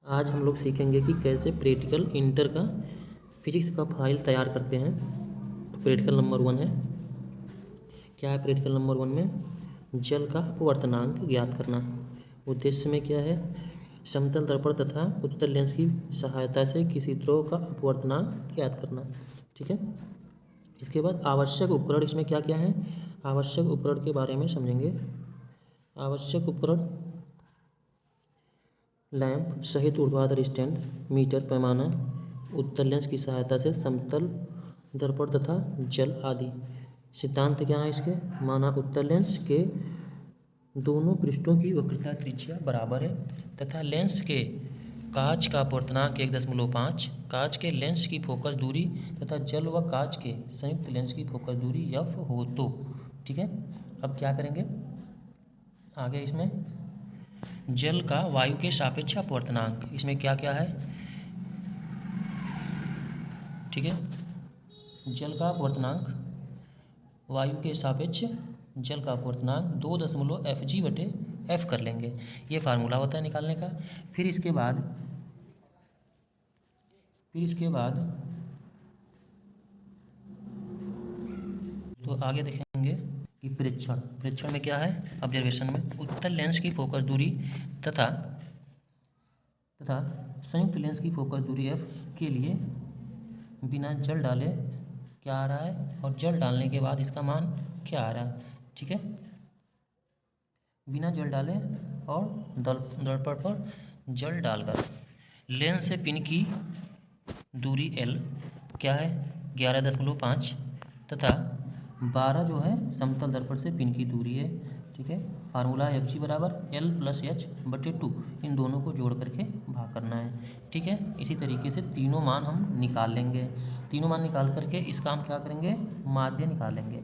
आज हम लोग सीखेंगे कि कैसे प्रैक्टिकल इंटर का फिजिक्स का फाइल तैयार करते हैं। तो प्रैक्टिकल नंबर 1 है। क्या है प्रैक्टिकल नंबर 1 में? जल का अपवर्तनांक ज्ञात करना। उद्देश्य में क्या है? समतल दर्पण तथा उत्तल लेंस की सहायता से किसी द्रव का अपवर्तनांक ज्ञात करना। ठीक है। इसके बाद आवश्यक उपकरण, इसमें क्या क्या है? आवश्यक उपकरण के बारे में समझेंगे। आवश्यक उपकरण: लैंप सहित ऊर्ध्वाधर स्टैंड, मीटर, पैमाना, उत्तल लेंस की सहायता से समतल दर्पण तथा जल आदि। सिद्धांत क्या है इसके? माना उत्तल लेंस के दोनों पृष्ठों की वक्रता त्रिज्या बराबर है तथा लेंस के कांच का अपवर्तनांक 1.5, कांच के लेंस की फोकस दूरी तथा जल व कांच के संयुक्त लेंस की फोकस दूरी f हो तो। ठीक है। अब क्या करेंगे आगे? इसमें जल का वायु के सापेक्ष अपवर्तनांक, इसमें क्या क्या है? ठीक है। जल का अपवर्तनांक, वायु के सापेक्ष जल का अपवर्तनांक 2.fg/f कर लेंगे। ये फार्मूला होता है निकालने का। फिर इसके बाद तो आगे देखेंगे कि प्रेक्षण में क्या है? ऑब्जर्वेशन में उत्तल लेंस की फोकस दूरी तथा संयुक्त लेंस की फोकस दूरी f के लिए बिना जल डाले क्या आ रहा है और जल डालने के बाद इसका मान क्या आ रहा है। ठीक है। बिना जल डाले और दर्पण पर जल डालकर लेंस से पिन की दूरी l क्या है? 11.5 तथा 12 जो है समतल दर्पण से पिन की दूरी है। ठीक है। फार्मूला एफ जी बराबर L+H/2, इन दोनों को जोड़ करके भाग करना है। ठीक है। इसी तरीके से तीनों मान हम निकाल लेंगे। तीनों मान निकाल करके इसका हम क्या करेंगे? माध्य निकालेंगे।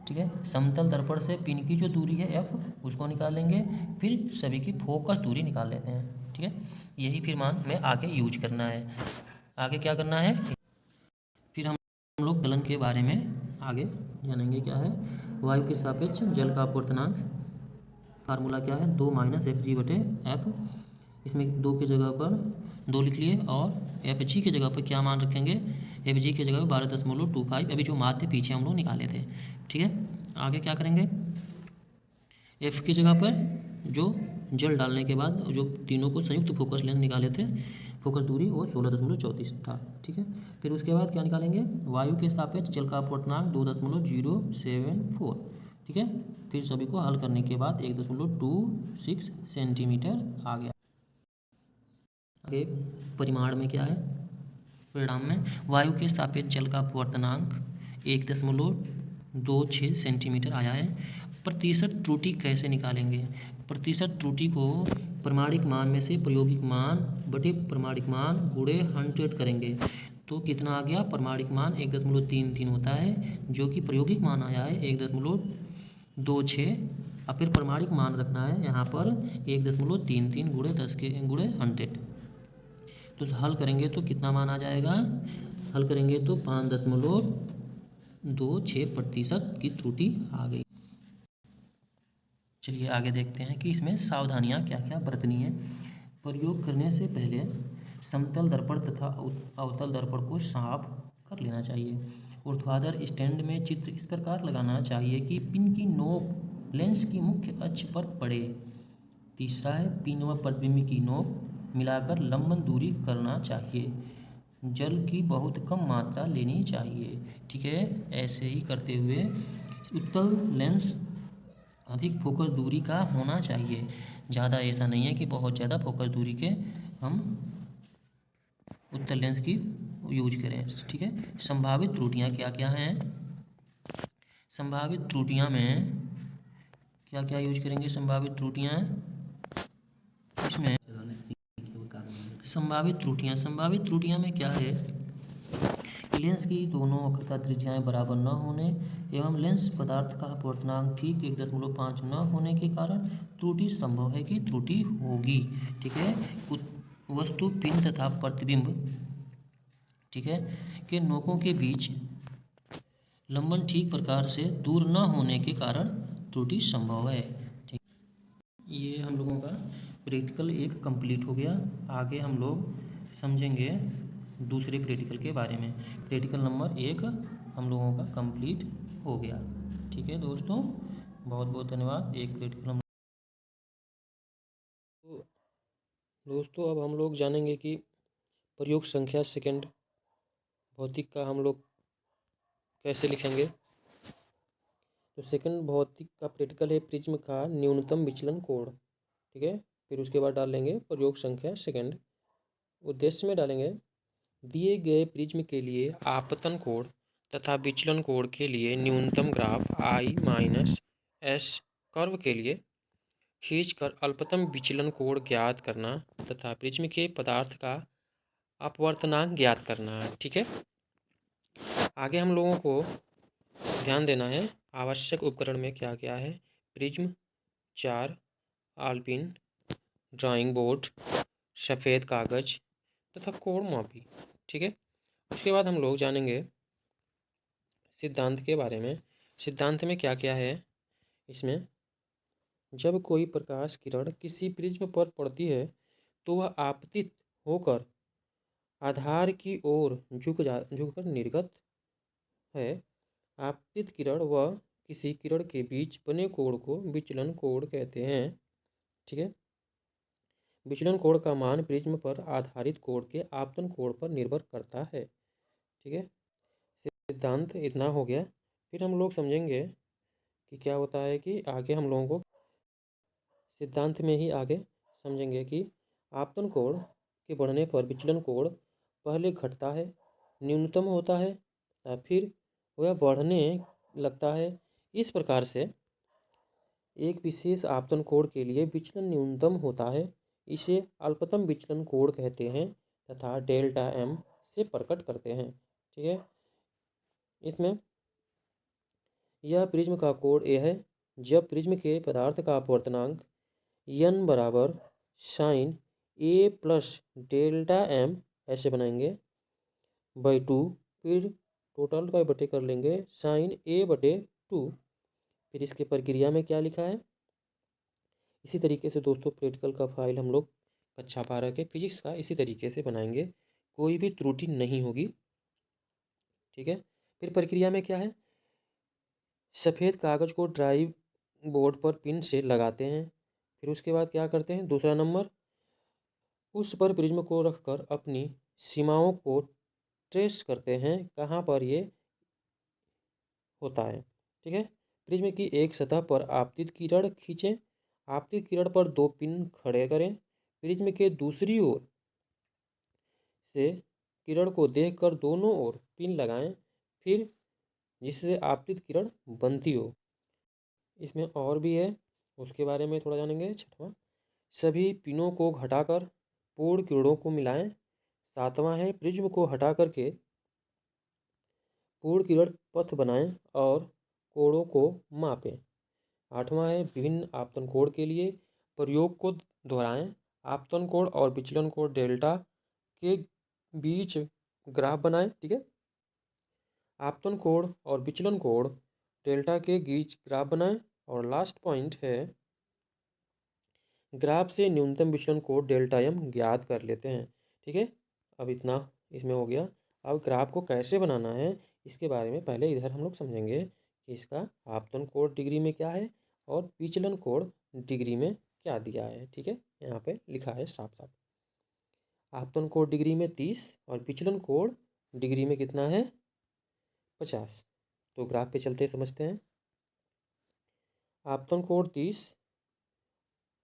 ठीक है। समतल दर्पण से पिन की जो दूरी है f, उसको निकालेंगे। फिर सभी की फोकस दूरी निकाल लेते हैं। ठीक है। यही फिर मान में आगे यूज करना है। आगे क्या करना है? फिर हम लोग गलन के बारे में आगे जानेंगे। क्या है? वायु के सापेक्ष जल का अपवर्तनांक, फार्मूला क्या है? 2 - fg/f। इसमें 2 की जगह पर 2 लिख लिए और fg की जगह पर क्या मान रखेंगे? fg की जगह पर 12.25, अभी जो माध्य पीछे हम लोग निकाले थे। ठीक है। आगे क्या करेंगे? f की जगह पर जो जल डालने के बाद जो तीनों को संयुक्त फोकस लेंस निकाले थे, फोकस दूरी वो 16.34 था। ठीक है। फिर उसके बाद क्या निकालेंगे? वायु के सापेक्ष जल का अपवर्तनांक 2.074। ठीक है। फिर सभी को हल करने के बाद 1.26 सेंटीमीटर आ गया। आगे परिमाण में क्या है? परिणाम में वायु के सापेक्ष जल का अपवर्तनांक 1.26 सेंटीमीटर आया है। प्रतिशत त्रुटि कैसे निकालेंगे? प्रतिशत त्रुटि को प्रमाणिक मान में से प्रायोगिक मान बटे प्रमाणिक मान गुणे 100 करेंगे तो कितना आ गया? प्रमाणिक मान 1.33 होता है, जो कि प्रायोगिक मान आया है 1.26, और फिर प्रमाणिक मान रखना है यहाँ पर 1.33 गुणे 10 के गुणे 100। तो हल करेंगे तो कितना मान आ जाएगा? हल करेंगे तो 5.26% की त्रुटि आ गई। चलिए आगे देखते हैं कि इसमें सावधानियां क्या क्या बरतनी है। प्रयोग करने से पहले समतल दर्पण तथा अवतल दर्पण को साफ कर लेना चाहिए। ऊर्ध्वाधर स्टैंड में चित्र इस प्रकार लगाना चाहिए कि पिन की नोक लेंस की मुख्य अक्ष पर पड़े। तीसरा है पिन व प्रतिबिंब की नोक मिलाकर लंबन दूरी करना चाहिए। जल की बहुत कम मात्रा लेनी चाहिए। ठीक है। ऐसे ही करते हुए उत्तल लेंस अधिक फोकस दूरी का होना चाहिए। ज़्यादा ऐसा नहीं है कि बहुत ज़्यादा फोकस दूरी के हम उत्तल लेंस की यूज करें। ठीक है। संभावित त्रुटियां क्या क्या हैं? संभावित त्रुटियां में क्या क्या यूज करेंगे? संभावित त्रुटियां इसमें संभावित त्रुटियां में क्या है? लेंस की दोनों वक्रता त्रिज्याएं बराबर न होने एवं लेंस पदार्थ का अपवर्तनांक ठीक 1.5 न होने के कारण त्रुटि संभव है कि त्रुटि होगी। ठीक है। वस्तु पिन तथा प्रतिबिंब, ठीक है, के नोकों के बीच लंबन ठीक प्रकार से दूर न होने के कारण त्रुटि संभव है। ठीक, ये हम लोगों का प्रैक्टिकल एक कंप्लीट हो गया। आगे हम लोग समझेंगे दूसरे प्रैक्टिकल के बारे में। प्रैक्टिकल नंबर 1 हम लोगों का कंप्लीट हो गया। ठीक है दोस्तों, बहुत बहुत धन्यवाद। एक प्रैक्टिकल हम तो दोस्तों अब हम लोग जानेंगे कि प्रयोग संख्या सेकंड भौतिक का हम लोग कैसे लिखेंगे। तो सेकंड भौतिक का प्रैक्टिकल है प्रिज्म का न्यूनतम विचलन कोण। ठीक है, फिर उसके बाद डाल लेंगे प्रयोग संख्या सेकंड। उद्देश्य में डालेंगे दिए गए प्रिज्म के लिए आपतन कोण तथा विचलन कोण के लिए न्यूनतम graph I minus S curve के लिए खींचकर अल्पतम विचलन कोण ज्ञात करना तथा प्रिज्म के पदार्थ का अपवर्तनांक ज्ञात करना। ठीक है, आगे हम लोगों को ध्यान देना है आवश्यक उपकरण में क्या क्या है। प्रिज्म, 4 आलपिन, ड्राइंग बोर्ड, सफ़ेद कागज तथा कोण मापी। ठीक है, उसके बाद हम लोग जानेंगे सिद्धांत के बारे में। सिद्धांत में क्या क्या है इसमें, जब कोई प्रकाश किरण किसी प्रिज्म पर पड़ती है तो वह आपतित होकर आधार की ओर झुककर निर्गत है। आपतित किरण व किसी किरण के बीच बने कोण को विचलन कोण कहते हैं। ठीक है, विचलन कोण का मान प्रिज्म पर आधारित कोण के आपतन कोण पर निर्भर करता है। ठीक है, सिद्धांत इतना हो गया। फिर हम लोग समझेंगे कि क्या होता है कि आगे हम लोगों को सिद्धांत में ही आगे समझेंगे कि आपतन कोण के बढ़ने पर विचलन कोण पहले घटता है, न्यूनतम होता है, फिर वह बढ़ने लगता है। इस प्रकार से एक विशेष आपतन कोण के लिए विचलन न्यूनतम होता है, इसे अल्पतम विचलन कोण कहते हैं तथा डेल्टा एम से प्रकट करते हैं। ठीक है, इसमें यह प्रिज्म का कोण ए है जब प्रिज्म के पदार्थ का अपवर्तनांक n बराबर sine A plus delta M ऐसे बनाएंगे बाई 2, फिर टोटल का बटे कर लेंगे साइन ए बटे 2। फिर इसके प्रक्रिया में क्या लिखा है। इसी तरीके से दोस्तों प्रैक्टिकल का फाइल हम लोग कक्षा 12 के फिजिक्स का इसी तरीके से बनाएंगे, कोई भी त्रुटि नहीं होगी। ठीक है, फिर प्रक्रिया में क्या है, सफ़ेद कागज़ को ड्राइव बोर्ड पर पिन से लगाते हैं। फिर उसके बाद क्या करते हैं, दूसरा नंबर उस पर प्रिज्म को रखकर अपनी सीमाओं को ट्रेस करते हैं कहाँ पर ये होता है। ठीक है, प्रिज्म की एक सतह पर आपतित किरण खींचें, आपतित किरण पर 2 पिन खड़े करें, प्रिज्म के दूसरी ओर से किरण को देखकर दोनों ओर पिन लगाएं, फिर जिससे आपतित किरण बनती हो। इसमें और भी है, उसके बारे में थोड़ा जानेंगे। छठवां, सभी पिनों को घटाकर पूर्ण किरणों को मिलाएं। सातवां है प्रिज्म को हटा करके पूर्ण किरण पथ बनाएं और कोणों को मापें। आठवां है विभिन्न आपतन कोण के लिए प्रयोग को दोहराएं। आपतन कोण और विचलन कोण डेल्टा के बीच ग्राफ बनाएं। ठीक है, आपतन कोण और विचलन कोण डेल्टा के बीच ग्राफ बनाएं। और लास्ट पॉइंट है ग्राफ से न्यूनतम विचलन कोण डेल्टा एम ज्ञात कर लेते हैं। ठीक है, अब इतना इसमें हो गया। अब ग्राफ को कैसे बनाना है इसके बारे में पहले इधर हम लोग समझेंगे कि इसका आपतन कोण डिग्री में क्या है और विचलन कोण डिग्री में क्या दिया है। ठीक है, यहाँ पे लिखा है साफ साफ, आपतन कोण डिग्री में 30 और विचलन कोण डिग्री में कितना है 50। तो ग्राफ पे चलते समझते हैं। आपतन कोण 30,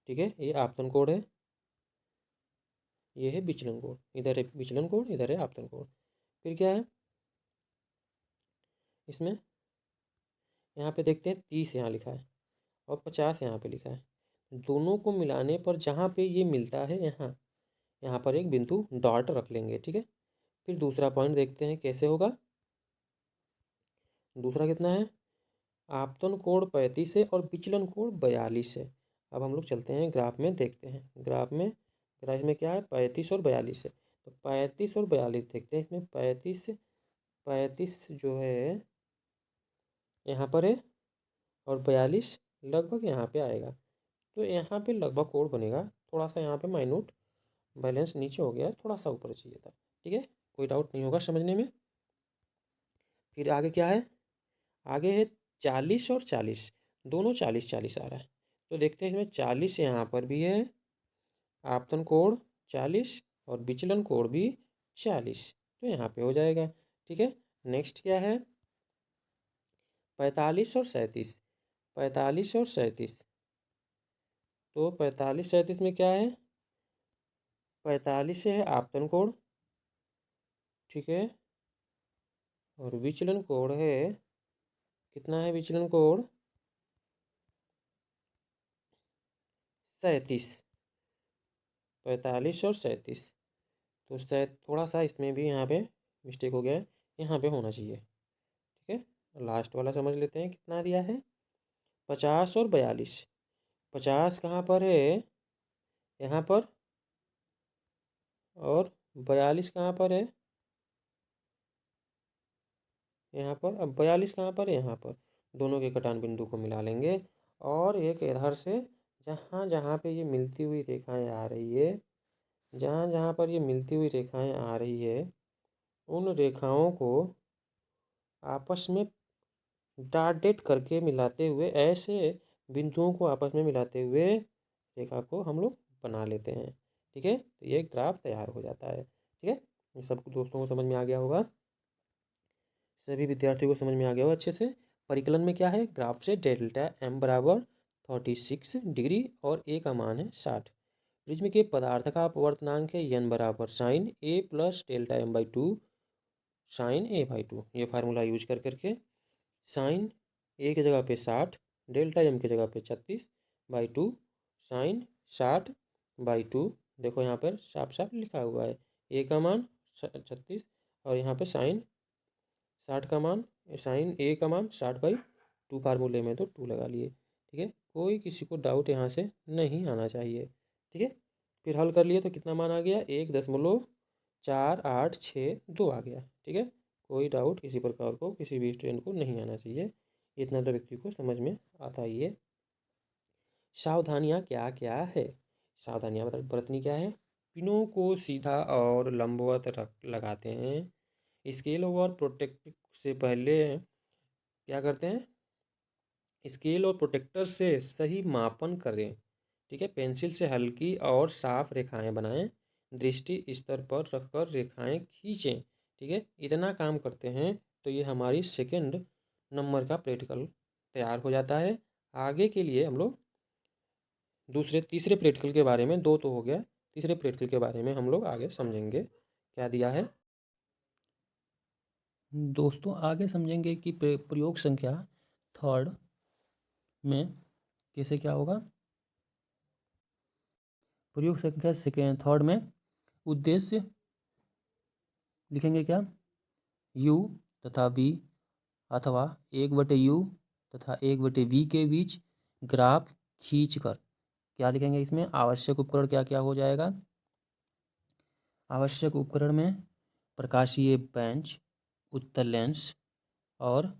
ठीक है, ये आपतन कोण है, ये है विचलन कोण, इधर है विचलन कोण, इधर है आपतन कोण। फिर क्या है इसमें, यहाँ पे देखते हैं 30 यहाँ लिखा है और 50 यहाँ पे लिखा है। दोनों को मिलाने पर जहाँ पे ये मिलता है यहाँ यहाँ पर एक बिंदु डॉट रख लेंगे। ठीक है, फिर दूसरा पॉइंट देखते हैं कैसे होगा। दूसरा कितना है, आपतन कोण 35 है और विचलन कोण 42 है। अब हम लोग चलते हैं ग्राफ में, देखते हैं ग्राफ में क्या है 35 और 42 है। तो 35 और 42 देखते हैं। इसमें 35 जो है यहाँ पर है और 42 लगभग यहाँ पे आएगा। तो यहाँ पे लगभग कोण बनेगा, थोड़ा सा यहाँ पे माइन्यूट बैलेंस नीचे हो गया है, थोड़ा सा ऊपर चाहिए था। ठीक है, कोई डाउट नहीं होगा समझने में। फिर आगे क्या है, आगे है 40 और 40, दोनों 40-40 आ रहा है। तो देखते हैं इसमें 40 यहाँ पर भी है, आपतन कोण 40 और विचलन कोण भी 40, तो यहाँ पे हो जाएगा। ठीक है, नेक्स्ट क्या है 45 और 37, 45 और 37, तो 45-37 में क्या है, 45 से है आपतन कोण, ठीक है, और विचलन कोण है, कितना है विचलन कोण 37, 45 और 37, तो शायद थोड़ा सा इसमें भी यहाँ पे मिस्टेक हो गया है, यहाँ पे होना चाहिए। ठीक है, लास्ट वाला समझ लेते हैं कितना दिया है, 50 और 42, 50 कहाँ पर है यहाँ पर, और 42 कहाँ पर है यहाँ पर। अब 42 कहाँ पर है यहाँ पर, दोनों के कटान बिंदु को मिला लेंगे और एक इधर से जहाँ जहाँ पे ये मिलती हुई रेखाएं आ रही है, जहाँ जहाँ पर ये मिलती हुई रेखाएं आ रही है, उन रेखाओं को आपस में डॉट डेट करके मिलाते हुए, ऐसे बिंदुओं को आपस में मिलाते हुए रेखा को हम लोग बना लेते हैं। ठीक है, तो ये ग्राफ तैयार हो जाता है। ठीक है, ये सब दोस्तों को समझ में आ गया होगा, सभी विद्यार्थियों को समझ में आ गया होगा अच्छे से। परिकलन में क्या है, ग्राफ से डेल्टा एम बराबर 36 डिग्री और ए का मान है 60। प्रिज्म के पदार्थ का अपवर्तनांक है एन बराबर sine A plus delta m by 2 sine A by 2। ये फार्मूला यूज कर करके साइन ए की जगह पे 60, डेल्टा एम की जगह पे 36/2 साइन 60/2। देखो यहाँ पर साफ साफ लिखा हुआ है, ए का मान 36 और यहाँ पे साइन 60 का मान, साइन ए का मान 60/2, फार्मूले में तो 2 लगा लिए। ठीक है, कोई किसी को डाउट यहाँ से नहीं आना चाहिए। ठीक है, फिर हल कर लिए तो कितना मान आ गया, 1.486 2 आ गया। ठीक है, कोई डाउट किसी प्रकार को किसी भी स्टूडेंट को नहीं आना चाहिए, इतना तो व्यक्ति को समझ में आता ही है। सावधानियाँ क्या क्या है, सावधानियाँ बरतनी क्या है, पिनों को सीधा और लंबवत रख लगाते हैं। स्केल और प्रोटेक्टर से पहले क्या करते हैं, स्केल और प्रोटेक्टर से सही मापन करें। ठीक है, पेंसिल से हल्की और साफ रेखाएं बनाएं, दृष्टि स्तर पर रखकर रेखाएं खींचें। ठीक है, इतना काम करते हैं तो ये हमारी सेकंड नंबर का प्रैक्टिकल तैयार हो जाता है। आगे के लिए हम लोग तीसरे प्रैक्टिकल के बारे में, दो तो हो गया, तीसरे प्रैक्टिकल के बारे में हम लोग आगे समझेंगे क्या दिया है। दोस्तों आगे समझेंगे कि प्रयोग संख्या थर्ड में कैसे क्या होगा। प्रयोग संख्या सेकेंड थर्ड में उद्देश्य लिखेंगे क्या, u तथा v अथवा 1/u तथा 1/v के बीच ग्राफ खींचकर, क्या लिखेंगे इसमें, आवश्यक उपकरण क्या क्या हो जाएगा। आवश्यक उपकरण में प्रकाशीय बेंच, उत्तल लेंस और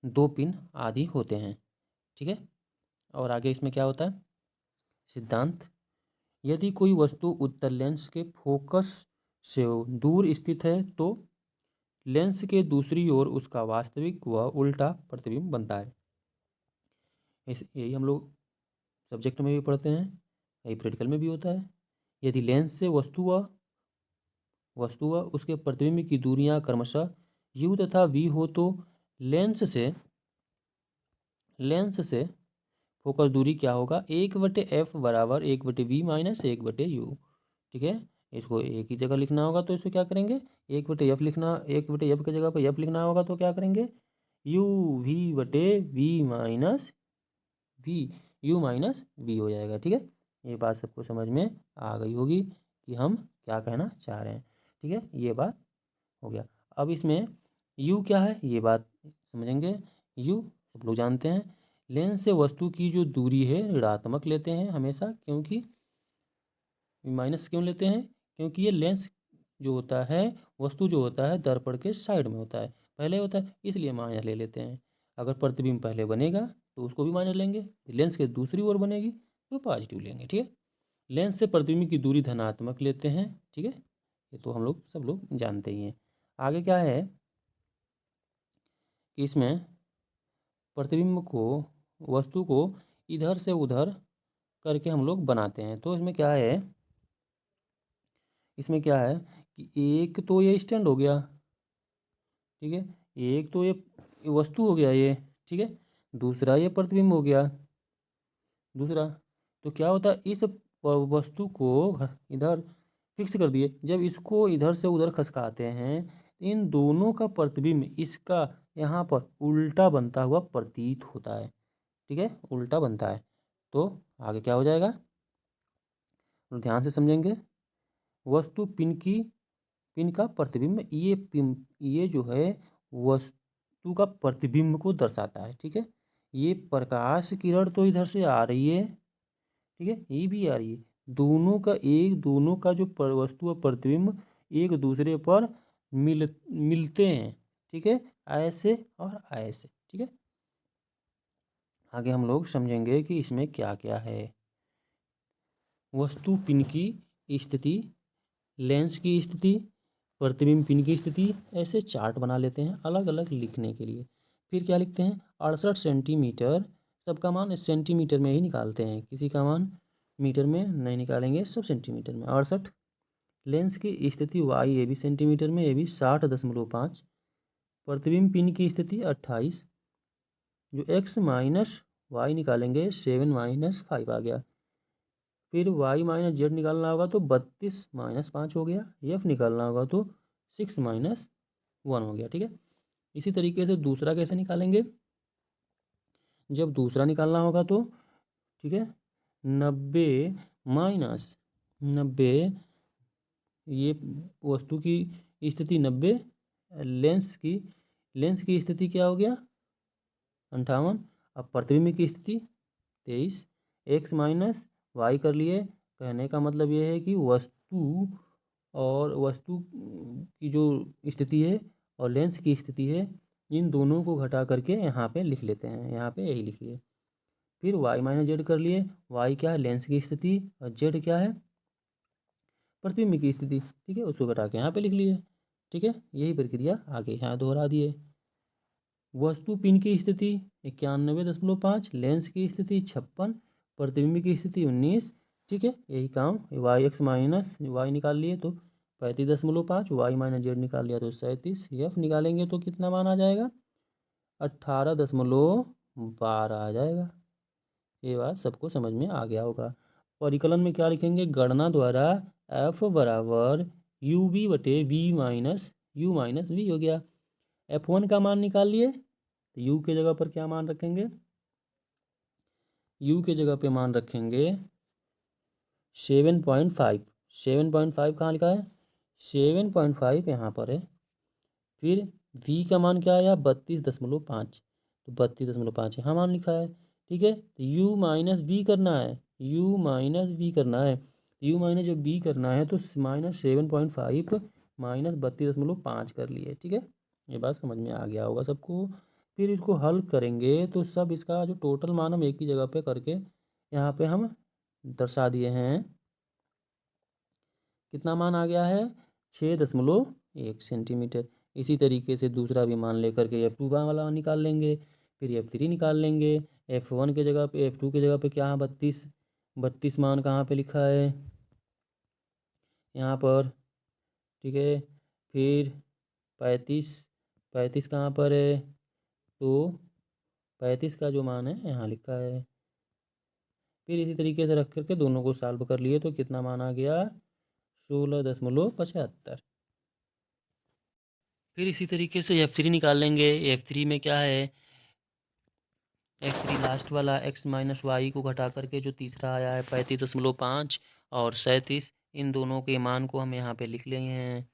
2 पिन आदि होते हैं। ठीक है, और आगे इसमें क्या होता है, सिद्धांत, यदि कोई वस्तु उत्तल लेंस के फोकस से दूर स्थित है तो लेंस के दूसरी ओर उसका वास्तविक व उल्टा प्रतिबिंब बनता है। यही हम लोग सब्जेक्ट में भी पढ़ते हैं, यही प्रैक्टिकल में भी होता है। यदि लेंस से वस्तु व उसके प्रतिबिंब की दूरियां क्रमशः u तथा v हो तो लेंस से फोकस दूरी क्या होगा, 1/f बराबर 1/v माइनस 1/u। ठीक है, इसको एक ही जगह लिखना होगा तो इसको क्या करेंगे, 1/f लिखना, 1/f की जगह पर f लिखना होगा तो क्या करेंगे, u/v माइनस v हो जाएगा। ठीक है, ये बात सबको समझ में आ गई होगी कि हम क्या कहना चाह रहे हैं। ठीक है, ये बात हो गया। अब इसमें u क्या है ये बात समझेंगे। u सब लोग जानते हैं, लेंस से वस्तु की जो दूरी है ऋणात्मक लेते हैं हमेशा, क्योंकि माइनस क्यों लेते हैं, क्योंकि ये लेंस जो होता है, वस्तु जो होता है दर्पण के साइड में होता है, पहले होता है, इसलिए माइनस ले लेते हैं। अगर प्रतिबिंब पहले बनेगा तो उसको भी माइनस लेंगे, लेंस के दूसरी ओर बनेगी तो पॉजिटिव लेंगे। ठीक है, लेंस से प्रतिबिंब की दूरी धनात्मक लेते हैं। ठीक है, ये तो हम लोग सब लोग जानते ही हैं। आगे क्या है कि इसमें प्रतिबिंब को, वस्तु को इधर से उधर करके हम लोग बनाते हैं। तो इसमें क्या है, कि एक तो ये स्टैंड हो गया, ठीक है, एक तो ये वस्तु हो गया ये, ठीक है, दूसरा ये प्रतिबिंब हो गया दूसरा। तो क्या होता है, इस वस्तु को इधर फिक्स कर दिए, जब इसको इधर से उधर खसकाते हैं, इन दोनों का प्रतिबिंब इसका यहाँ पर उल्टा बनता हुआ प्रतीत होता है। ठीक है, उल्टा बनता है। तो आगे क्या हो जाएगा, ध्यान से समझेंगे। वस्तु पिन का प्रतिबिंब, ये जो है वस्तु का प्रतिबिंब को दर्शाता है। ठीक है, ये प्रकाश किरण तो इधर से आ रही है, ठीक है, ये भी आ रही है, दोनों का जो वस्तु और प्रतिबिंब एक दूसरे पर मिलते हैं। ठीक है, ऐसे और ऐसे। ठीक है, आगे हम लोग समझेंगे कि इसमें क्या क्या है। वस्तु पिन की स्थिति, लेंस की स्थिति, प्रतिबिंब पिन की स्थिति, ऐसे चार्ट बना लेते हैं अलग अलग लिखने के लिए। फिर क्या लिखते हैं, 68 सेंटीमीटर, सबका मान सेंटीमीटर में ही निकालते हैं, किसी का मान मीटर में नहीं निकालेंगे, सब सेंटीमीटर में। 68 लेंस की स्थिति वाई, ये भी सेंटीमीटर में, ये भी 60.5। प्रतिबिंब पिन की स्थिति 28, जो x माइनस वाई निकालेंगे 7 - 5 आ गया। फिर y माइनस जेड निकालना होगा तो 32 - 5 हो गया। f निकालना होगा तो 6 - 1 हो गया। ठीक है, इसी तरीके से दूसरा कैसे निकालेंगे, जब दूसरा निकालना होगा तो, ठीक है, 90 माइनस 90, ये वस्तु की स्थिति 90, लेंस की स्थिति क्या हो गया 58, अब प्रतिबिंब की स्थिति 23, x माइनस वाई कर लिए। कहने का मतलब ये है कि वस्तु की जो स्थिति है और लेंस की स्थिति है, इन दोनों को घटा करके यहाँ पे लिख लेते हैं, यहाँ पे यही लिख लिए। फिर y माइनस जेड कर लिए, y क्या है लेंस की स्थिति और z क्या है प्रतिबिंब की स्थिति। ठीक है, उसको घटा के यहाँ पे लिख लिए। ठीक है, यही प्रक्रिया आगे यहाँ दोहरा दिए। वस्तु पिन की स्थिति 91.5, लेंस की स्थिति 56, प्रतिबिंब की स्थिति 19। ठीक है, यही काम, वाई एक्स माइनस वाई निकाल लिए तो 35.5, वाई माइनस जेड निकाल लिया तो 37, एफ निकालेंगे तो कितना मान आ जाएगा 18.12 आ जाएगा। ये बात सबको समझ में आ गया होगा। परिकलन में क्या लिखेंगे, गणना द्वारा एफ बराबर यू बी बटे v minus u minus v हो गया। F1 का मान निकाल लिए तो u के जगह पर क्या मान रखेंगे, u के जगह पे मान रखेंगे 7.5। 7.5 कहाँ लिखा है, 7.5 यहाँ पर है। फिर v का मान क्या आया 32.5, तो 32.5 यहाँ मान लिखा है। ठीक है, तो u माइनस वी करना है, u माइनस वी करना है, u माइनस जब v करना है तो -7.5 माइनस 32.5 कर लिए। ठीक है, ये बात समझ में आ गया होगा सबको। फिर इसको हल करेंगे तो सब इसका जो टोटल मान हम एक ही जगह पे करके यहाँ पे हम दर्शा दिए हैं। कितना मान आ गया है 6.1 सेंटीमीटर। इसी तरीके से दूसरा भी मान लेकर के F2 वाला निकाल लेंगे, फिर F3 निकाल लेंगे। F1 के जगह पे F2 के जगह पे क्या है 32 मान कहाँ पे लिखा है यहाँ पर। ठीक है, फिर 35 कहाँ पर है, तो 35 का जो मान है यहाँ लिखा है। फिर इसी तरीके से रख करके दोनों को सॉल्व कर लिए तो कितना मान आ गया 16.75। फिर इसी तरीके से F3 निकाल लेंगे। F3 में क्या है, F3 लास्ट वाला x माइनस वाई को घटा करके जो तीसरा आया है 35.5 और 37, इन दोनों के मान को हम यहाँ पे लिख लिए हैं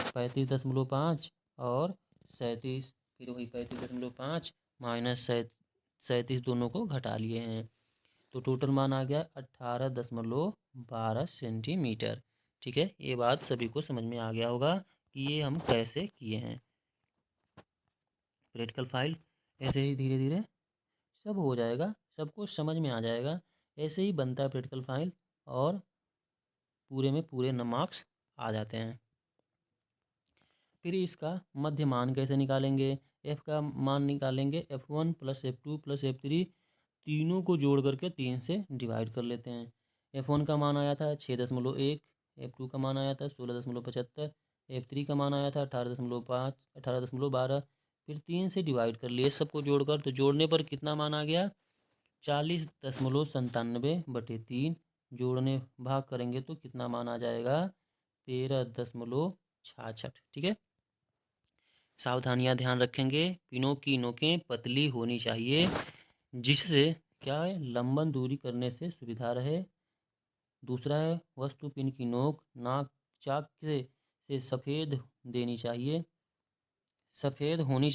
35.5 और 37। फिर वही 35.5 माइनस 37 दोनों को घटा लिए हैं, तो टोटल मान आ गया 18.12 सेंटीमीटर। ठीक है, ये बात सभी को समझ में आ गया होगा कि ये हम कैसे किए हैं। प्रैक्टिकल फाइल ऐसे ही धीरे धीरे सब हो जाएगा, सबको समझ में आ जाएगा ऐसे ही बनता है प्रैक्टिकल फाइल और पूरे में पूरे मार्क्स आ जाते हैं। फिर इसका मध्य मान कैसे निकालेंगे? एफ़ का मान निकालेंगे F1 + F2 + F3 तीनों को जोड़ करके 3 से डिवाइड कर लेते हैं। F1 का मान आया था 6.1, F2 का मान आया था 16.75, F3 का मान आया था 18.5, 18.12। फिर 3 से डिवाइड कर लिए सबको जोड़कर, तो जोड़ने पर कितना मान आ गया? 40.97/3। जोड़ने भाग करेंगे तो कितना मान आ जाएगा? 13.66। ठीक है। सावधानियां ध्यान रखेंगे। पिनों की नोकें पतली होनी चाहिए, जिससे क्या है, लंबन दूरी करने से सुविधा रहे। दूसरा है, वस्तु पिन की नोक नाक चाक से सफ़ेद देनी चाहिए, सफ़ेद होनी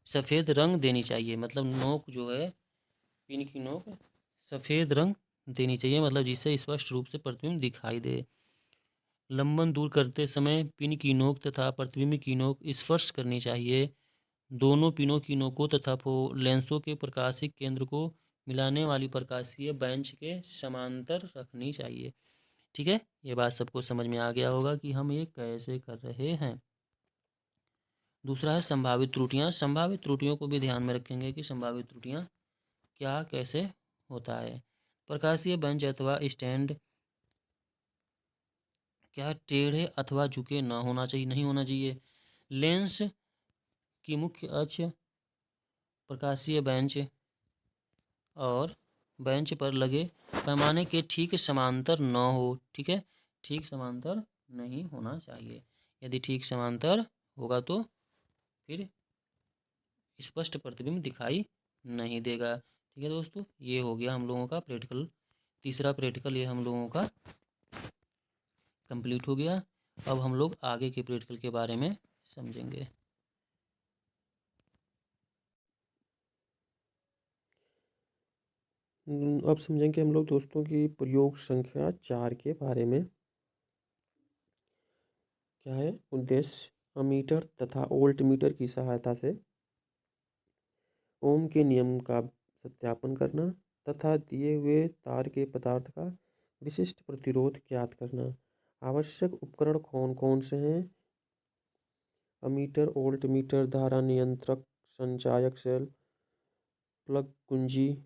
सफ़ेद रंग देनी चाहिए। मतलब नोक जो है, पिन की नोक सफ़ेद रंग देनी चाहिए, मतलब जिससे स्पष्ट रूप से प्रतिबिंब दिखाई दे। लंबन दूर करते समय पिन की नोक तथा प्रतिबिंब की नोक स्पर्श करनी चाहिए। दोनों पिनों की नोकों तथा लेंसों के प्रकाशिक केंद्र को मिलाने वाली प्रकाशीय बेंच के समांतर रखनी चाहिए। ठीक है, ये बात सबको समझ में आ गया होगा कि हम ये कैसे कर रहे हैं। दूसरा है संभावित त्रुटियां। संभावित त्रुटियों को भी ध्यान में रखेंगे कि संभावित त्रुटियां क्या कैसे होता है। प्रकाशीय बेंच अथवा स्टैंड क्या टेढ़े अथवा झुके ना होना चाहिए, नहीं होना चाहिए। लेंस की मुख्य अक्ष प्रकाशीय बेंच और बेंच पर लगे पैमाने के ठीक समांतर न हो। ठीक है, ठीक समांतर नहीं होना चाहिए। यदि ठीक समांतर होगा तो फिर स्पष्ट प्रतिबिंब दिखाई नहीं देगा। ठीक है दोस्तों, ये हो गया हम लोगों का प्रैक्टिकल। तीसरा प्रैक्टिकल ये हम लोगों का कंप्लीट हो गया। अब हम लोग आगे के प्रैक्टिकल के बारे में समझेंगे। अब समझेंगे हम लोग दोस्तों की प्रयोग संख्या 4 के बारे में। क्या है उद्देश्य? अमीटर तथा वोल्ट मीटर की सहायता से ओम के नियम का सत्यापन करना तथा दिए हुए तार के पदार्थ का विशिष्ट प्रतिरोध ज्ञात करना। आवश्यक उपकरण कौन कौन से हैं? अमीटर, वोल्ट मीटर, धारा नियंत्रक, संचायक सेल, प्लग कुंजी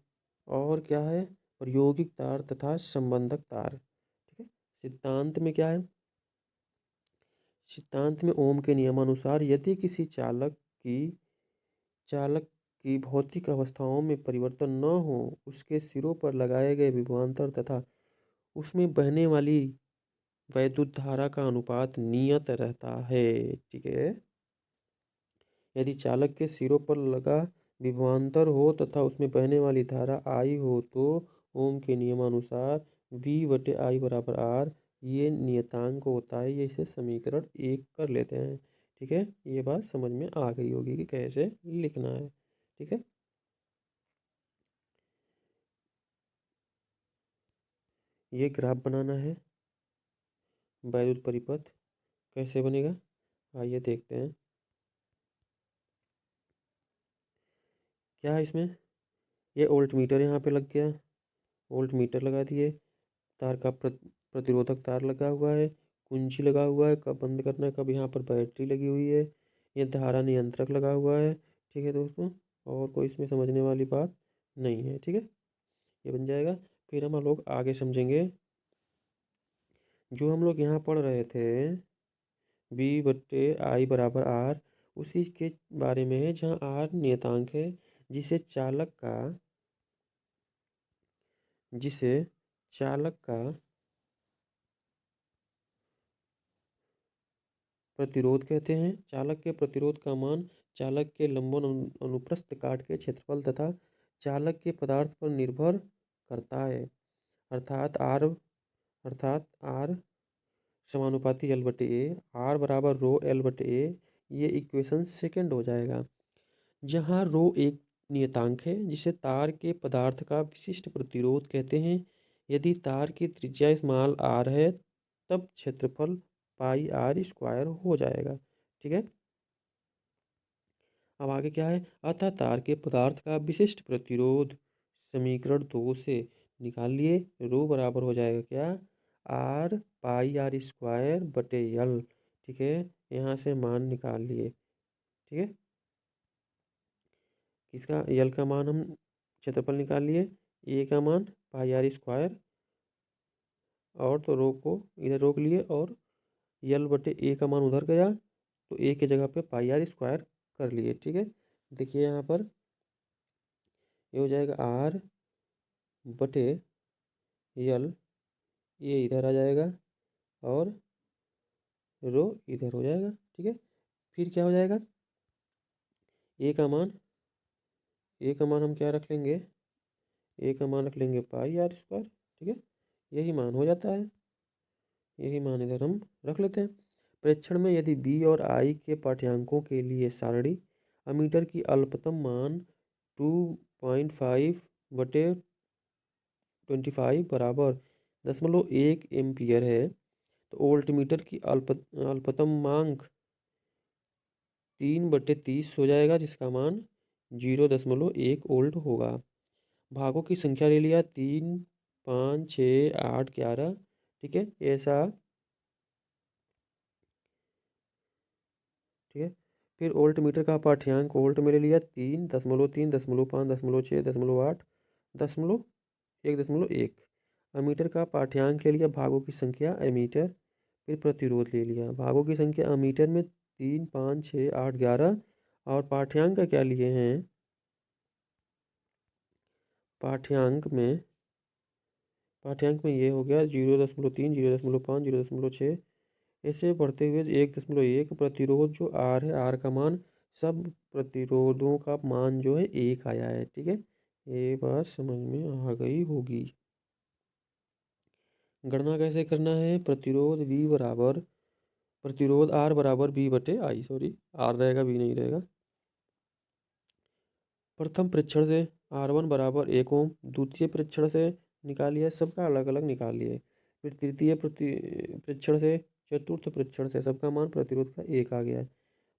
और क्या है, प्रायोगिक तार तथा संबंधक तार। ठीक है। सिद्धांत में क्या है? सिद्धांत में ओम के नियमानुसार यदि किसी चालक की भौतिक अवस्थाओं में परिवर्तन न हो, उसके सिरों पर लगाए गए विभवांतर तथा उसमें बहने वाली वैद्युत धारा का अनुपात नियत रहता है। ठीक है। यदि चालक के सिरों पर लगा विभवांतर हो तथा उसमें बहने वाली धारा आई हो, तो ओम के नियमानुसार V/I बराबर R ये नियतांक होता है। ये इसे समीकरण 1 कर लेते हैं। ठीक है, ये बात समझ में आ गई होगी कि कैसे लिखना है। ठीक है। ये ग्राफ बनाना है वैद्युत परिपथ। कैसे बनेगा आइए देखते हैं। क्या है इसमें? ये वोल्ट मीटर यहाँ पे लग गया, वोल्ट मीटर लगा दिए। तार का प्रतिरोधक तार लगा हुआ है, कुंजी लगा हुआ है, कब बंद करना है, कब यहाँ पर बैटरी लगी हुई है, ये धारा नियंत्रक लगा हुआ है। ठीक है दोस्तों, और कोई इसमें समझने वाली बात नहीं है। ठीक है, ये बन जाएगा। फिर हम लोग आगे समझेंगे। जो हम लोग यहाँ पढ़ रहे थे V/I बराबर R, उसी के बारे में है, जहाँ R नियतांक है जिसे चालक का प्रतिरोध कहते हैं। चालक के प्रतिरोध का मान चालक के लंबन अनुप्रस्थ काट के क्षेत्रफल तथा चालक के पदार्थ पर निर्भर करता है। अर्थात R समानुपाती L/A, R बराबर रो L/A। ये इक्वेशन सेकंड हो जाएगा, जहाँ रो एक नियतांक है जिसे तार के पदार्थ का विशिष्ट प्रतिरोध कहते हैं। यदि तार की त्रिज्या स्मॉल r है, तब क्षेत्रफल πr² हो जाएगा। ठीक है। अब आगे क्या है? अतः तार के पदार्थ का विशिष्ट प्रतिरोध समीकरण 2 से निकाल लिए। रो बराबर हो जाएगा क्या, आर पाई आर स्क्वायर बटे यल। ठीक है, यहाँ से मान निकाल लिए। ठीक है, किसका, यल का मान हम क्षेत्रफल निकाल लिए, ए का मान पाई आर स्क्वायर, और तो रो को इधर रोक लिए, और यल बटे ए का मान उधर गया, तो ए की जगह पे पाई आर स्क्वायर कर लिए। ठीक है, देखिए यहाँ पर ये हो जाएगा आर बटे यल, ये इधर आ जाएगा और रो इधर हो जाएगा। ठीक है, फिर क्या हो जाएगा, ए का मान, ए का मान हम क्या रख लेंगे, ए का मान रख लेंगे पाई आर स्क्वायर। ठीक है, यही मान हो जाता है, यही मान इधर हम रख लेते हैं। प्रेक्षण में यदि बी और आई के पाठ्यांकों के लिए सारणी अमीटर की अल्पतम मान 2.5 बटे 25 बराबर 0.1 एम्पियर है, तो वोल्टमीटर की अल्पतम मांग 3/30 हो जाएगा, जिसका मान 0.1 वोल्ट होगा। भागों की संख्या ले लिया 3, 5, 6, 8, 11। ठीक है, ऐसा। ठीक है, फिर वोल्ट मीटर का पाठ्यांक वोल्ट में ले लिया 3.3, 5, 6, 8, 1.1। अमीटर का पाठ्यांक ले लिया भागों की संख्या एमीटर, फिर प्रतिरोध ले लिया। भागों की संख्या अमीटर में 3, 5, 6, 8, 11, और पाठ्यांक का क्या लिए हैं, पाठ्यांक में ये हो गया 0.3, 0.5, 0.6, ऐसे बढ़ते हुए 1.1। प्रतिरोध जो आर है, आर का मान, सब प्रतिरोधों का मान जो है 1 आया है। ठीक है, ये बात समझ में आ गई होगी। गणना कैसे करना है, प्रतिरोध आर बराबर बी बटे आई, सॉरी आर रहेगा बी नहीं रहेगा। प्रथम परीक्षण से R1 बराबर 1 ओम, द्वितीय परीक्षण से निकालिए, सबका अलग अलग निकालिए। फिर तृतीय परीक्षण से, चतुर्थ परीक्षण से सबका मान प्रतिरोध का 1 आ गया है।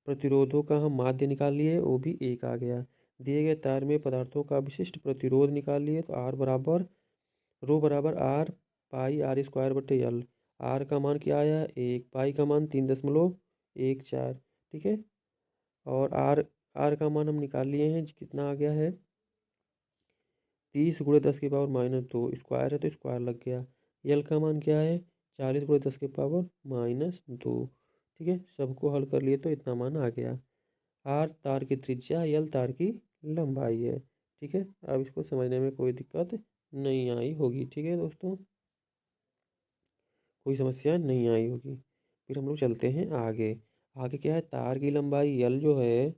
प्रतिरोधों का हम माध्य निकाल लिए, वो भी 1 आ गया। दिए गए तार में पदार्थों का विशिष्ट प्रतिरोध निकाल लिए, तो आर बराबर, रो बराबर आर पाई आर स्क्वायर बटे यल। आर का मान क्या आया, 1, पाई का मान 3.14। ठीक है, और आर आर का मान हम निकाल लिए हैं, कितना आ गया है, 30 × 10⁻², स्क्वायर है तो स्क्वायर लग गया। यल का मान क्या है, 40 × 10⁻²। ठीक है, सबको हल कर लिए तो इतना मान आ गया। आर तार की त्रिज्या, यल तार की लंबाई है। ठीक है, अब इसको समझने में कोई दिक्कत नहीं आई होगी। ठीक है दोस्तों, कोई समस्या नहीं आई होगी। फिर हम लोग चलते हैं आगे। आगे क्या है, तार की लंबाई यल जो है,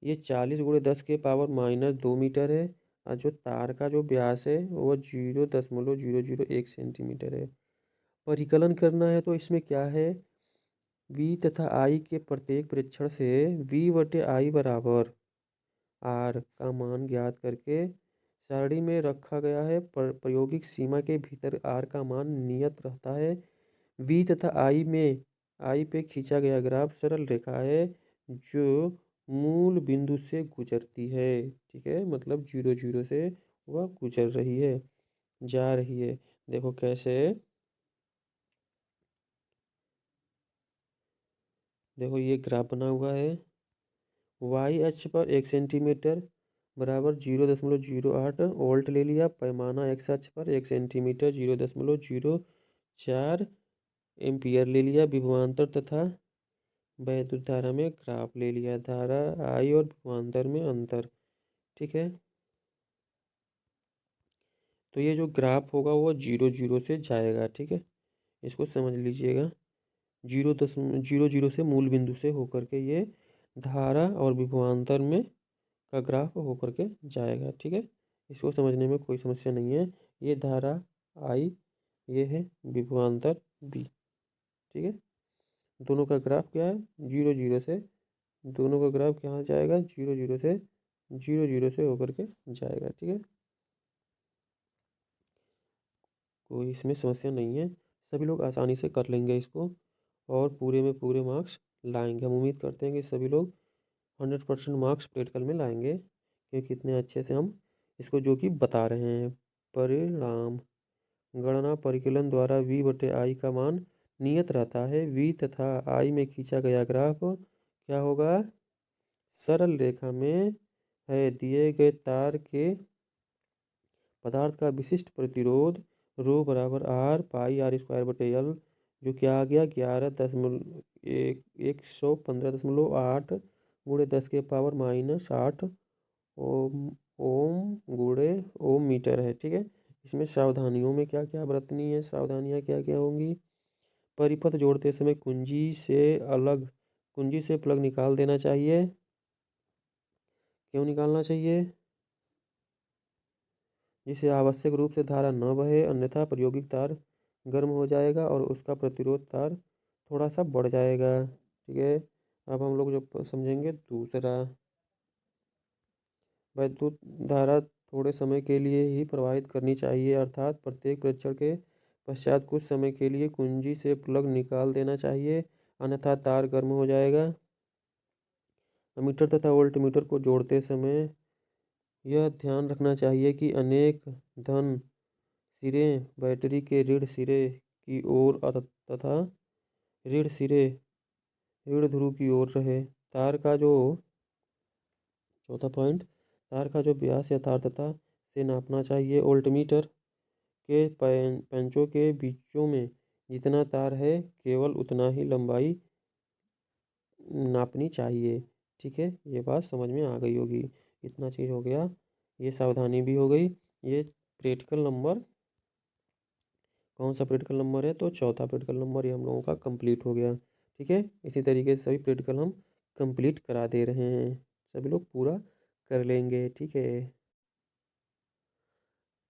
ये 40 × 10⁻² मीटर है, और जो तार का जो व्यास है वो 0.001 सेंटीमीटर है। परिकलन करना है तो इसमें क्या है, V तथा I के प्रत्येक परीक्षण से V बटे I बराबर R का मान ज्ञात करके सारणी में रखा गया है। प्रायोगिक सीमा के भीतर R का मान नियत रहता है। V तथा I में I पे खींचा गया ग्राफ सरल रेखा है, जो मूल बिंदु से गुजरती है। ठीक है, मतलब 0, 0 से वह गुजर रही है, जा रही है। देखो कैसे, देखो ये ग्राफ बना हुआ है। वाई अक्ष पर 1 सेंटीमीटर बराबर 0.08 वोल्ट ले लिया। पैमाना एक्स अक्ष पर 1 सेंटीमीटर 0.04 एम्पियर ले लिया। विभवांतर तथा वैद्युत धारा में ग्राफ ले लिया। धारा आई और विभवांतर में अंतर। ठीक है, तो ये जो ग्राफ होगा वो 0, 0 से जाएगा। ठीक है, इसको समझ लीजिएगा। 0 से मूल बिंदु से होकर के ये धारा और विभवांतर में का ग्राफ होकर के जाएगा। ठीक है, इसको समझने में कोई समस्या नहीं है। ये धारा आई, ये है विभवांतर बी। ठीक है, दोनों का ग्राफ क्या है, 0, 0 से, दोनों का ग्राफ कहाँ जाएगा, 0, 0 से, 0, 0 से होकर के जाएगा। ठीक है, कोई इसमें समस्या नहीं है, सभी लोग आसानी से कर लेंगे इसको, और पूरे में पूरे मार्क्स लाएंगे। हम उम्मीद करते हैं कि सभी लोग 100% मार्क्स प्रैक्टिकल में लाएंगे, क्योंकि इतने अच्छे से हम इसको जो कि बता रहे हैं। परिणाम गणना परिकलन द्वारा v/i का मान नियत रहता है। v तथा i में खींचा गया ग्राफ क्या होगा? सरल रेखा में है। दिए गए तार के पदार्थ का विशिष्ट प्रतिरोध रो बराबर आर पाई आर स्क्वायर बटे एल, जो क्या आ गया 115.8 गुणे 10⁻⁻8 ओम गुणे ओम मीटर है। ठीक है, इसमें सावधानियों में क्या क्या बरतनी है, सावधानियाँ क्या क्या होंगी? परिपथ जोड़ते समय कुंजी से प्लग निकाल देना चाहिए। क्यों निकालना चाहिए? जिससे आवश्यक रूप से धारा न बहे, अन्यथा प्रायोगिक तार गर्म हो जाएगा और उसका प्रतिरोध तार थोड़ा सा बढ़ जाएगा। ठीक है, अब हम लोग जो समझेंगे दूसरा, वैद्युत धारा थोड़े समय के लिए ही प्रवाहित करनी चाहिए, अर्थात प्रत्येक परीक्षण के पश्चात कुछ समय के लिए कुंजी से प्लग निकाल देना चाहिए, अन्यथा तार गर्म हो जाएगा। अमीटर तथा वोल्टमीटर को जोड़ते समय यह ध्यान रखना चाहिए कि अनेक धन सिरे बैटरी के ऋण सिरे की ओर तथा ऋण सिरे ऋण ध्रुव की ओर रहे। तार का जो चौथा पॉइंट, तार का जो व्यास यथार्थता से नापना चाहिए। वोल्टमीटर के पेंचों के बीचों में जितना तार है केवल उतना ही लंबाई नापनी चाहिए। ठीक है, ये बात समझ में आ गई होगी। इतना चीज़ हो गया, ये सावधानी भी हो गई। ये प्रैक्टिकल नंबर, कौन सा प्रैक्टिकल नंबर है? तो चौथा प्रैक्टिकल नंबर ये हम लोगों का कंप्लीट हो गया। ठीक है, इसी तरीके से सभी प्रैक्टिकल हम कंप्लीट करा दे रहे हैं, सभी लोग पूरा कर लेंगे। ठीक है,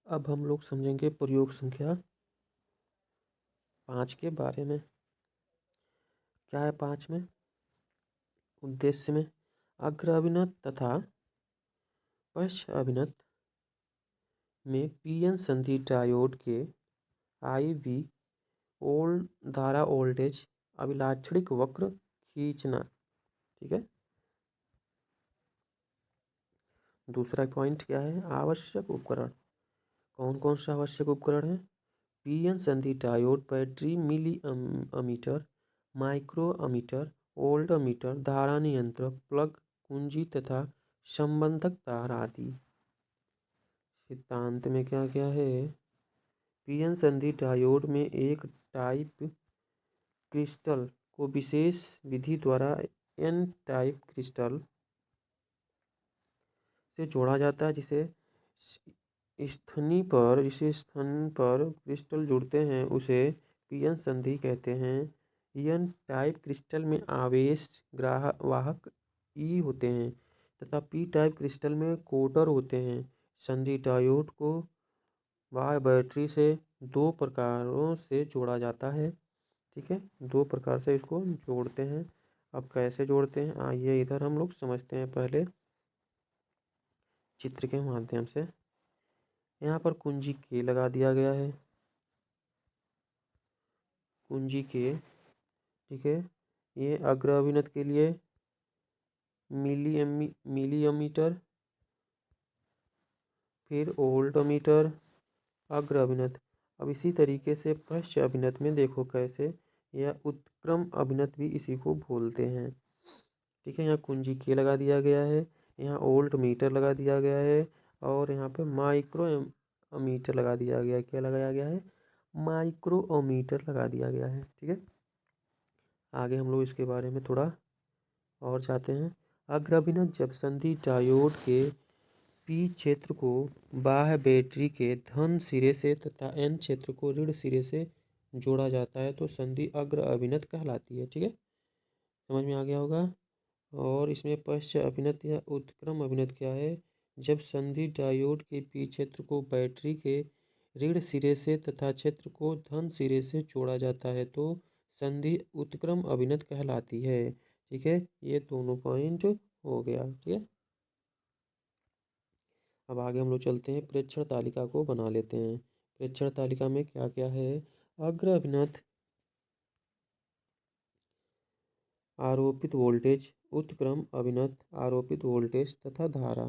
अब हम लोग समझेंगे प्रयोग संख्या 5 के बारे में। क्या है 5 में? उद्देश्य में अग्र अभिनत तथा पश्च अभिनत में पीएन संधि डायोड के IV धारा वोल्टेज अभिलाक्षणिक वक्र खींचना। ठीक है, दूसरा पॉइंट क्या है? आवश्यक उपकरण। कौन कौन सा आवश्यक उपकरण है? पीएन संधि diode, battery, milliammeter, microammeter, voltmeter, धारा नियंत्रक, प्लग, कुंजी तथा संबंधक तार आदि। सिद्धांत में क्या क्या है? पीएन संधि डायोड में एक टाइप क्रिस्टल को विशेष विधि द्वारा एन टाइप क्रिस्टल से जोड़ा जाता है, जिसे स्तन पर क्रिस्टल जुड़ते हैं उसे पीएन संधि कहते हैं। एन टाइप क्रिस्टल में आवेश वाहक ई होते हैं तथा पी टाइप क्रिस्टल में कोटर होते हैं। संधि डायोड को बाह्य बैटरी से दो प्रकारों से जोड़ा जाता है। ठीक है, दो प्रकार से इसको जोड़ते हैं। अब कैसे जोड़ते हैं आइए इधर हम लोग समझते हैं पहले चित्र के माध्यम से। यहाँ पर कुंजी के लगा दिया गया है, कुंजी के। ठीक है, ये अग्र अभिनत के लिए मिली अमीटर, फिर वोल्ट अमीटर, अग्र अभिनत। अब इसी तरीके से पश्च अभिनत में देखो कैसे, या उत्क्रम अभिनत भी इसी को बोलते हैं। ठीक है, यहाँ कुंजी के लगा दिया गया है, यहाँ वोल्ट मीटर लगा दिया गया है और यहाँ पे माइक्रो अमीटर लगा दिया गया है। क्या लगाया गया है? माइक्रो अमीटर लगा दिया गया है। ठीक है, आगे हम लोग इसके बारे में थोड़ा और जाते हैं। अग्र अभिनत जब संधि डायोड के पी क्षेत्र को बाह्य बैटरी के धन सिरे से तथा एन क्षेत्र को ऋण सिरे से जोड़ा जाता है तो संधि अग्र अभिनत कहलाती है। ठीक है, समझ में आ गया होगा। और इसमें पश्च अभिनत या उत्क्रम अभिनत क्या है? जब संधि डायोड के पी क्षेत्र को बैटरी के ऋण सिरे से तथा क्षेत्र को धन सिरे से जोड़ा जाता है तो संधि उत्क्रम अभिनत कहलाती है। ठीक है, ये दोनों पॉइंट हो गया। ठीक है, अब आगे हम लोग चलते हैं, प्रेक्षण तालिका को बना लेते हैं। प्रेक्षण तालिका में क्या क्या है? अग्र अभिनत आरोपित वोल्टेज, उत्क्रम अभिनत आरोपित वोल्टेज तथा धारा।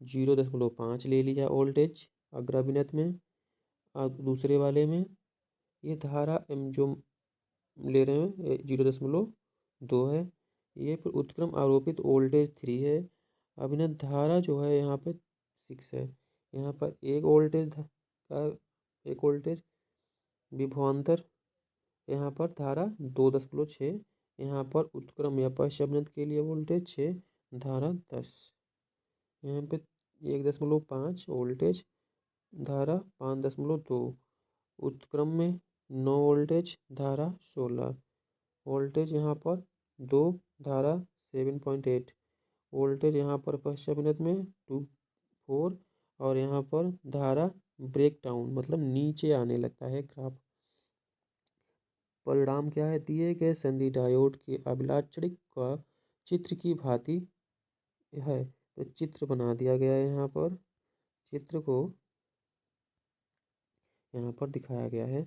0.5 ले लिया वोल्टेज अग्राभिनत में। अब दूसरे वाले में ये धारा जो ले रहे हैं 0.2 है। ये फिर उत्क्रम आरोपित वोल्टेज 3 है। अभिनत धारा जो है यहाँ पे 6 है। यहाँ पर एक वोल्टेज विभवांतर, यहाँ पर धारा 2.6। यहाँ पर उत्क्रम या पश्चाभिनत के लिए वोल्टेज 6, धारा 10। यहाँ पे 1.5 वोल्टेज, धारा 5.2। उत्क्रम में 9 वोल्टेज, धारा 16 वोल्टेज। यहाँ पर 2, धारा 7.8 वोल्टेज। यहाँ पर पश्चाभिनत में 4 और यहाँ पर धारा ब्रेक डाउन मतलब नीचे आने लगता है ग्राफ। परिणाम क्या है? दिए गए संधि डायोड के अभिलाक्षणिक का चित्र की भांति है। तो चित्र बना दिया गया है। यहाँ पर चित्र को यहाँ पर दिखाया गया है।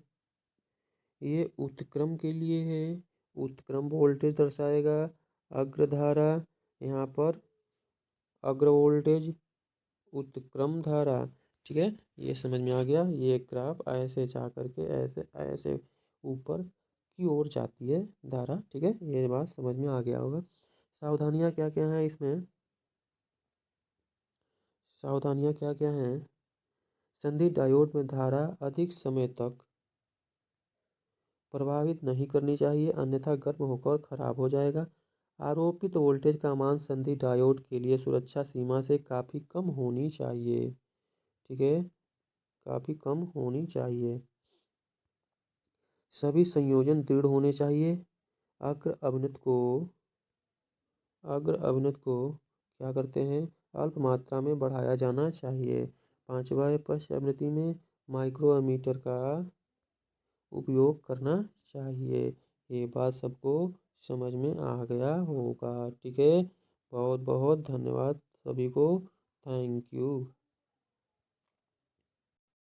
ये उत्क्रम के लिए है। उत्क्रम वोल्टेज दर्शाएगा। अग्रधारा, यहाँ पर अग्र वोल्टेज, उत्क्रम धारा। ठीक है, ये समझ में आ गया। ये ग्राफ ऐसे जा करके ऐसे ऐसे ऊपर की ओर जाती है धारा। ठीक है, ये बात समझ में आ गया होगा। सावधानियाँ क्या क्या हैं इसमें? सावधानियाँ क्या क्या हैं? संधि डायोड में धारा अधिक समय तक प्रवाहित नहीं करनी चाहिए, अन्यथा गर्म होकर खराब हो जाएगा। आरोपित वोल्टेज का मान संधि डायोड के लिए सुरक्षा सीमा से काफ़ी कम होनी चाहिए। ठीक है, काफ़ी कम होनी चाहिए। सभी संयोजन दृढ़ होने चाहिए। अग्र अभिनत को क्या करते हैं? अल्प मात्रा में बढ़ाया जाना चाहिए। 5वां है, पश्च आवृत्ति में माइक्रोमीटर का उपयोग करना चाहिए। ये बात सबको समझ में आ गया होगा। ठीक है, बहुत बहुत धन्यवाद सभी को। Thank you.